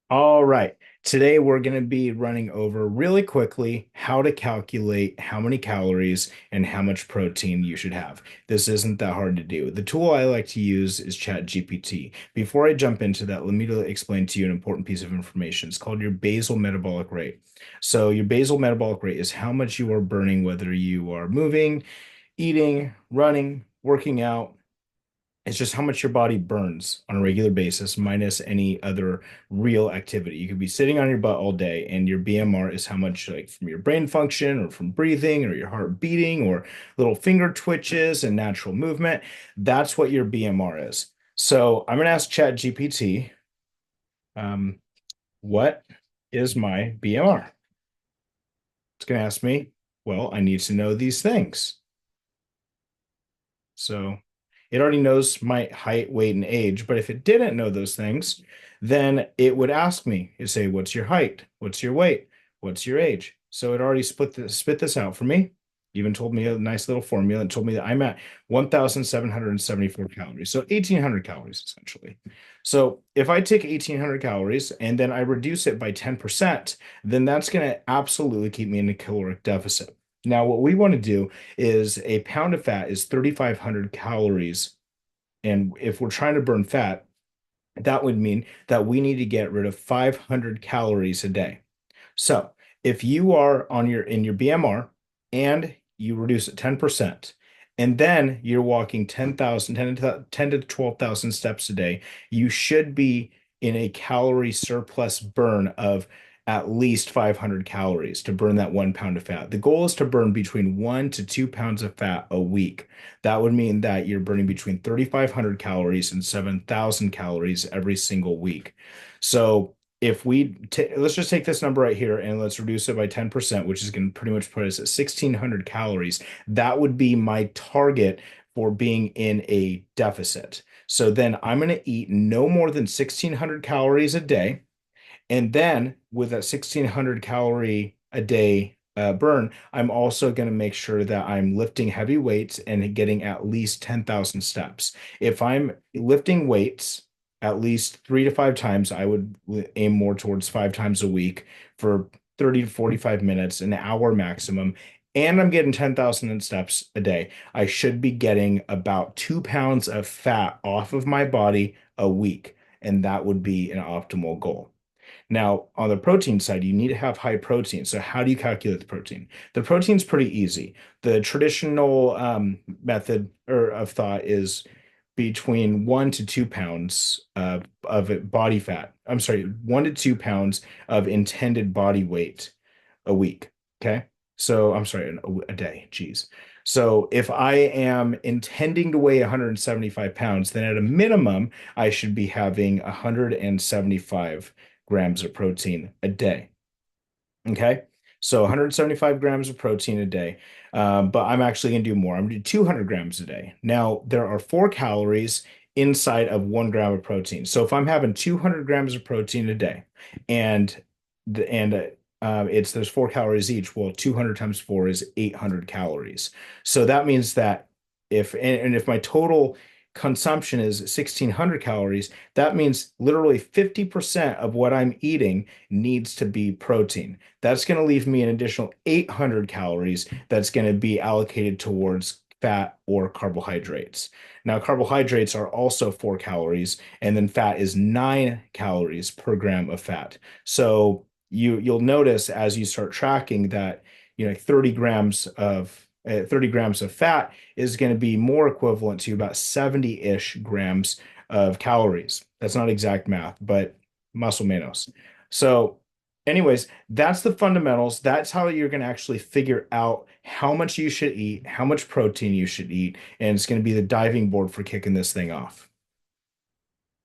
All right. Today we're going to be running over really quickly how to calculate how many calories and how much protein you should have. This isn't that hard to do. The tool I like to use is ChatGPT. Before I jump into that, let me explain to you an important piece of information. It's called your basal metabolic rate. So your basal metabolic rate is how much you are burning, whether you are moving, eating, running, working out. It's just how much your body burns on a regular basis, minus any other real activity. You could be sitting on your butt all day, and your BMR is how much, like from your brain function or from breathing or your heart beating or little finger twitches and natural movement. That's what your BMR is. So I'm going to ask ChatGPT, um, what is my BMR? It's going to ask me, well, I need to know these things. So it already knows my height, weight, and age. But if it didn't know those things, then it would ask me, it say, what's your height? What's your weight? What's your age? So it already spit this out for me. Even told me a nice little formula and told me that I'm at 1,774 calories. So 1,800 calories essentially. So if I take 1,800 calories and then I reduce it by 10%, then that's going to absolutely keep me in a caloric deficit. Now, what we want to do is a pound of fat is 3,500 calories. And if we're trying to burn fat, that would mean that we need to get rid of 500 calories a day. So if you are on your in your BMR and you reduce it 10%, and then you're walking 10 to 12,000 steps a day, you should be in a calorie surplus burn of at least 500 calories to burn that 1 pound of fat. The goal is to burn between 1 to 2 pounds of fat a week. That would mean that you're burning between 3,500 calories and 7,000 calories every single week. So if let's just take this number right here and let's reduce it by 10%, which is going to pretty much put us at 1,600 calories. That would be my target for being in a deficit. So then I'm going to eat no more than 1,600 calories a day. And then with that 1,600 calorie a day burn, I'm also going to make sure that I'm lifting heavy weights and getting at least 10,000 steps. If I'm lifting weights at least 3 to 5 times, I would aim more towards 5 times a week for 30 to 45 minutes, an hour maximum. And I'm getting 10,000 steps a day. I should be getting about 2 pounds of fat off of my body a week. And that would be an optimal goal. Now, on the protein side, you need to have high protein. So, how do you calculate the protein? The protein's pretty easy. The traditional method or of thought is between 1 to 2 pounds of body fat. I'm sorry, 1 to 2 pounds of intended body weight a week. Okay. So, I'm sorry, a day. Geez. So, if I am intending to weigh 175 pounds, then at a minimum, I should be having 175 grams of protein a day. Okay. So 175 grams of protein a day. But I'm actually going to do more. I'm going to do 200 grams a day. Now, there are 4 calories inside of 1 gram of protein. So if I'm having 200 grams of protein a day and it's there's 4 calories each, well, 200 times 4 is 800 calories. So that means that if my total consumption is 1,600 calories, that means literally 50% of what I'm eating needs to be protein. That's going to leave me an additional 800 calories that's going to be allocated towards fat or carbohydrates. Now, carbohydrates are also 4 calories, and then fat is 9 calories per gram of fat. So you'll notice as you start tracking that 30 grams of fat is going to be more equivalent to about 70-ish grams of calories. That's not exact math, but más o menos. So, anyways, that's the fundamentals. That's how you're going to actually figure out how much you should eat, how much protein you should eat, and it's going to be the diving board for kicking this thing off.